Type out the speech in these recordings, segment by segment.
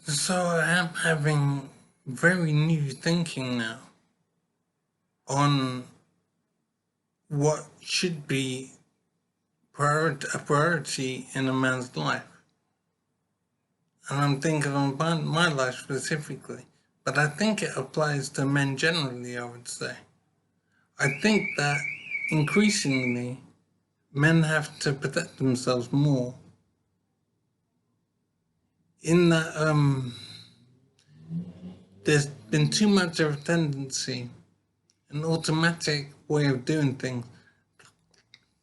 So I am having very new thinking now on what should be a priority in a man's life. And I'm thinking of my life specifically, but I think it applies to men generally, I would say. I think that increasingly men have to protect themselves more in that there's been too much of a tendency, an automatic way of doing things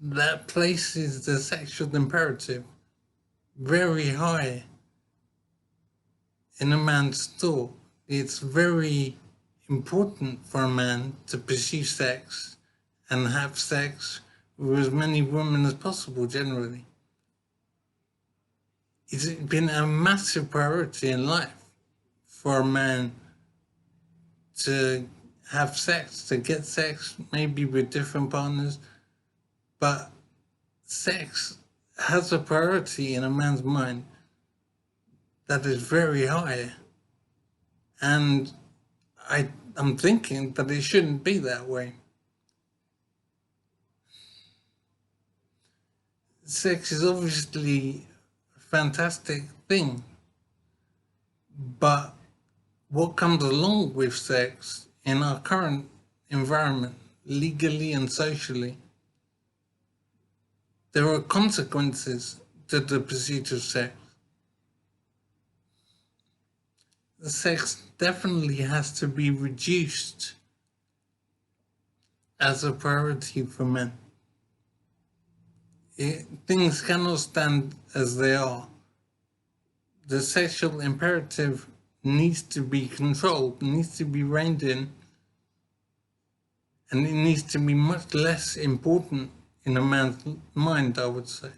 that places the sexual imperative very high in a man's thought. It's very important for a man to pursue sex and have sex with as many women as possible generally. It's been a massive priority in life for a man to have sex, to get sex, maybe with different partners, but sex has a priority in a man's mind that is very high. And I'm thinking that it shouldn't be that way. Sex is obviously a fantastic thing, but what comes along with sex in our current environment, legally and socially, there are consequences to the pursuit of sex. The sex definitely has to be reduced as a priority for men. Things cannot stand as they are. The sexual imperative needs to be controlled, needs to be reined in, and it needs to be much less important in a man's mind, I would say.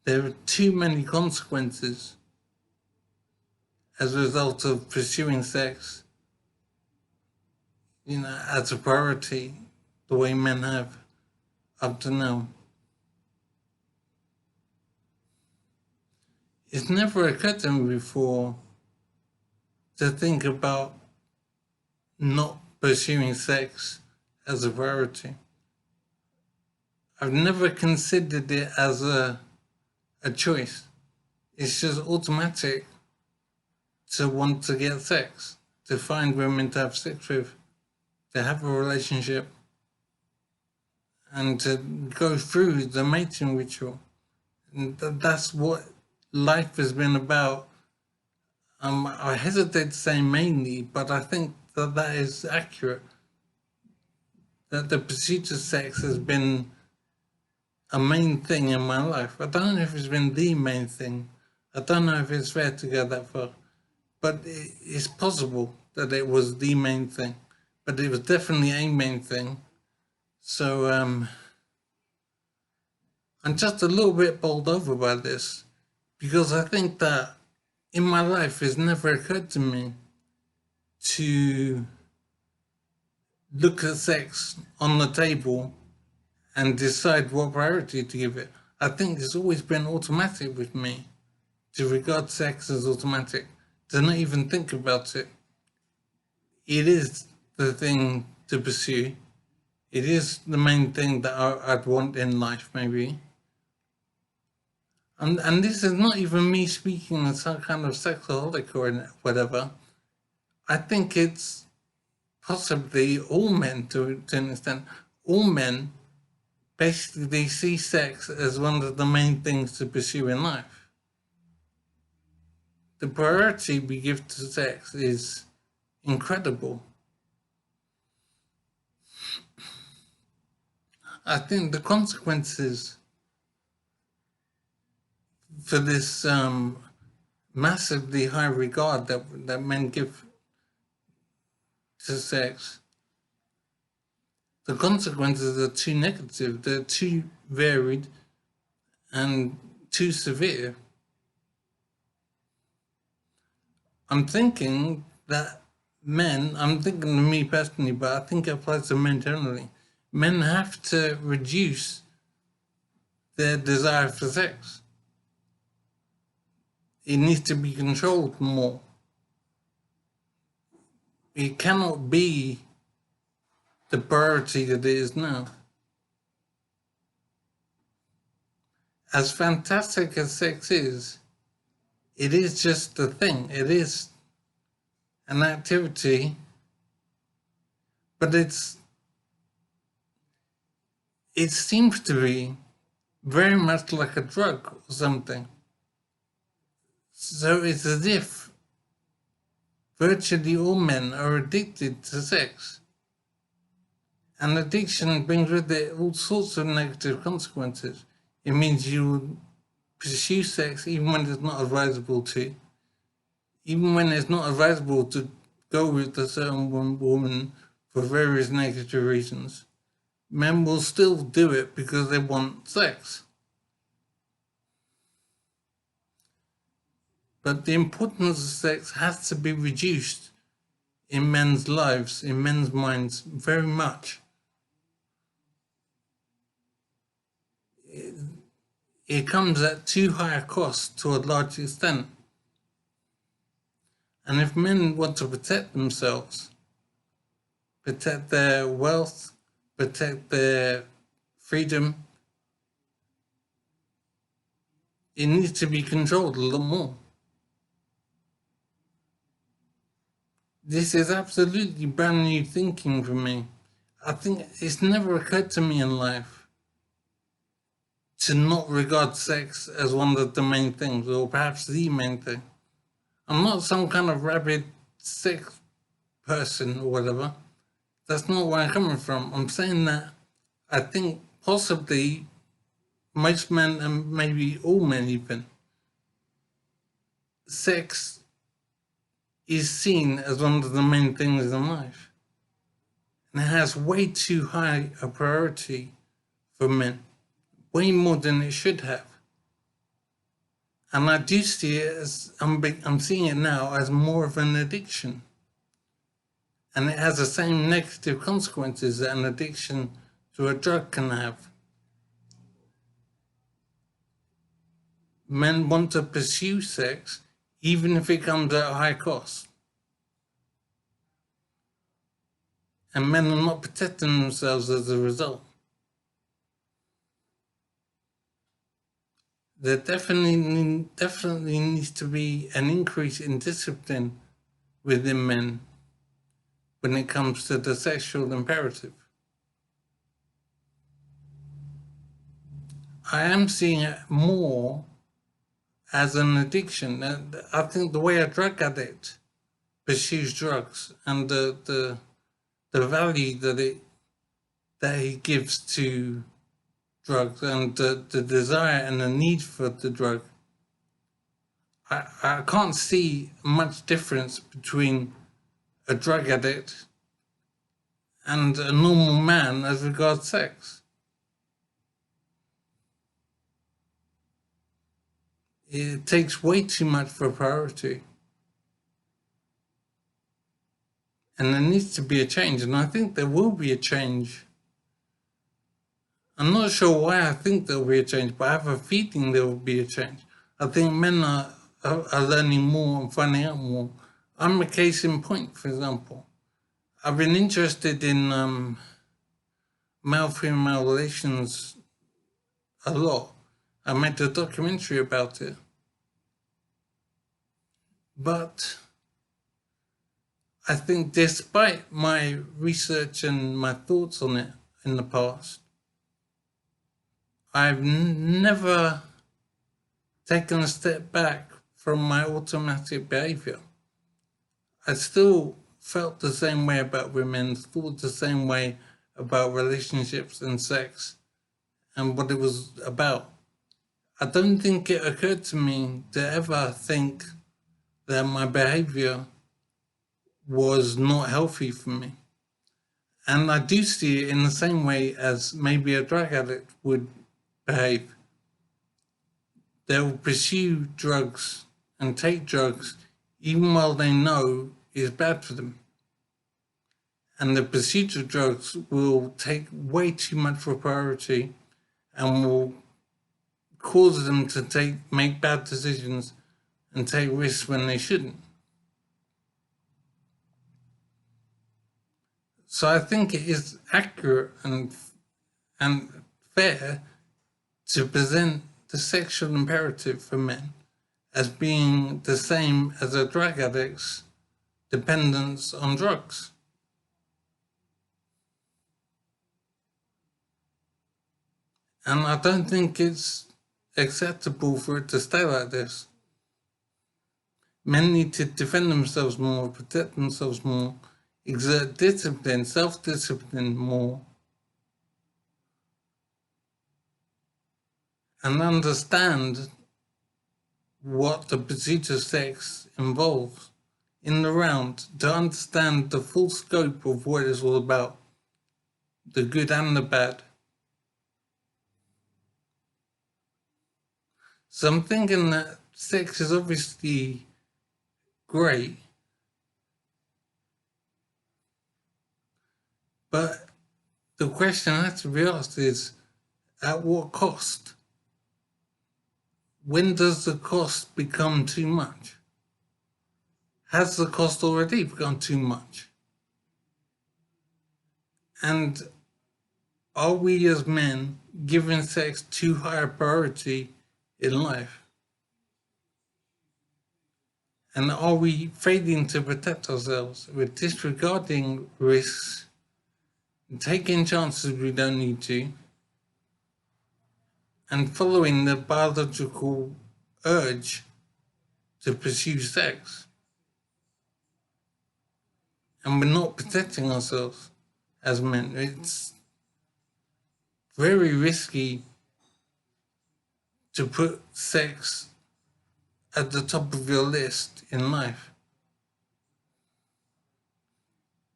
There are too many consequences as a result of pursuing sex, as a priority, the way men have up to now. It's never occurred to me before to think about not pursuing sex as a priority. I've never considered it as a choice. It's just automatic to want to get sex, to find women to have sex with, to have a relationship, and to go through the mating ritual. And that's what life has been about. I hesitate to say mainly, but I think that is accurate. That the pursuit of sex has been a main thing in my life. I don't know if it's been the main thing. I don't know if it's fair to go that far. But it's possible that it was the main thing. But it was definitely a main thing. So I'm just a little bit bowled over by this, because I think that in my life it's never occurred to me to look at sex on the table and decide what priority to give it. I think it's always been automatic with me to regard sex as automatic, to not even think about it. It is the thing to pursue. It is the main thing that I'd want in life, maybe. And this is not even me speaking as some kind of sexaholic or whatever. I think it's possibly all men, to an extent, all men basically they see sex as one of the main things to pursue in life. The priority we give to sex is incredible. I think the consequences for this massively high regard that men give to sex, the consequences are too negative, they're too varied and too severe. I'm thinking that I'm thinking of me personally, but I think it applies to men generally. Men have to reduce their desire for sex. It needs to be controlled more. It cannot be the priority that it is now. As fantastic as sex is, it is just a thing. It is an activity, but it seems to be very much like a drug or something. So it's as if virtually all men are addicted to sex. And addiction brings with it all sorts of negative consequences. It means you pursue sex even when it's not advisable to. Even when it's not advisable to go with a certain woman for various negative reasons. Men will still do it because they want sex. But the importance of sex has to be reduced in men's lives, in men's minds, very much. It comes at too high a cost to a large extent. And if men want to protect themselves, protect their wealth, protect their freedom, it needs to be controlled a lot more. This is absolutely brand new thinking for me. I think it's never occurred to me in life to not regard sex as one of the main things, or perhaps the main thing. I'm not some kind of rabid sex person or whatever. That's not where I'm coming from. I'm saying that I think possibly most men, and maybe all men even, sex is seen as one of the main things in life. And it has way too high a priority for men, way more than it should have. And I do see it as, I'm seeing it now as more of an addiction. And it has the same negative consequences that an addiction to a drug can have. Men want to pursue sex even if it comes at a high cost. And men are not protecting themselves as a result. There definitely needs to be an increase in discipline within men when it comes to the sexual imperative. I am seeing it more as an addiction. I think the way a drug addict pursues drugs and the value that he gives to drugs and the desire and the need for the drug, I can't see much difference between a drug addict and a normal man as regards sex. It takes way too much for a priority. And there needs to be a change, and I think there will be a change. I'm not sure why I think there will be a change, but I have a feeling there will be a change. I think men are learning more and finding out more. I'm a case in point, for example. I've been interested in male-female relations a lot. I made a documentary about it. But I think despite my research and my thoughts on it in the past, I've never taken a step back from my automatic behavior. I still felt the same way about women, thought the same way about relationships and sex and what it was about. I don't think it occurred to me to ever think that my behavior was not healthy for me. And I do see it in the same way as maybe a drug addict would behave. They'll pursue drugs and take drugs even while they know is bad for them. And the pursuit of drugs will take way too much for priority and will cause them to make bad decisions and take risks when they shouldn't. So I think it is accurate and fair to present the sexual imperative for men as being the same as a drug addict's dependence on drugs. And I don't think it's acceptable for it to stay like this. Men need to defend themselves more, protect themselves more, exert discipline, self-discipline more, and understand what the pursuit of sex involves in the round, to understand the full scope of what it's all about, the good and the bad. So I'm thinking that sex is obviously great, but the question has to be asked is, at what cost? When does the cost become too much? Has the cost already become too much? And are we as men giving sex too high a priority in life? And are we failing to protect ourselves with disregarding risks, taking chances we don't need to, and following the biological urge to pursue sex? And we're not protecting ourselves as men. It's very risky to put sex at the top of your list in life.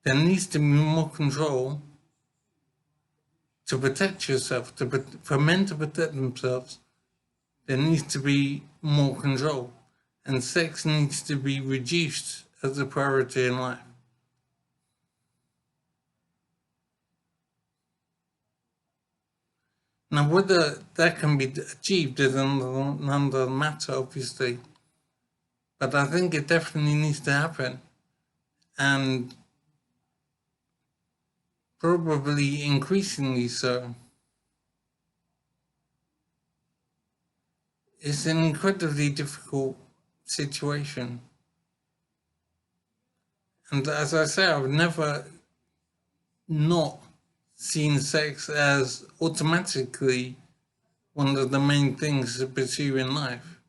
There needs to be more control to protect yourself. For men to protect themselves, there needs to be more control, and sex needs to be reduced as a priority in life. Now, whether that can be achieved is another matter, obviously, but I think it definitely needs to happen, and probably increasingly so. It's an incredibly difficult situation. And as I say, I've never not seen sex as automatically one of the main things to pursue in life.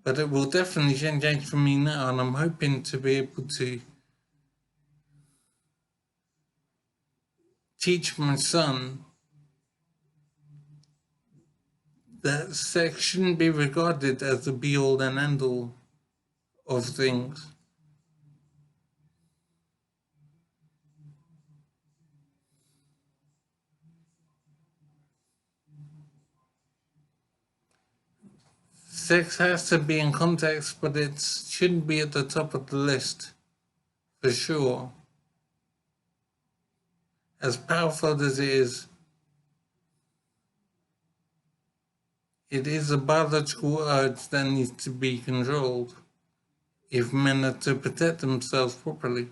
But it will definitely change for me now, and I'm hoping to be able to teach my son that sex shouldn't be regarded as the be-all and end-all of things. Sex has to be in context, but it shouldn't be at the top of the list, for sure. As powerful as it is a biological urge that needs to be controlled if men are to protect themselves properly.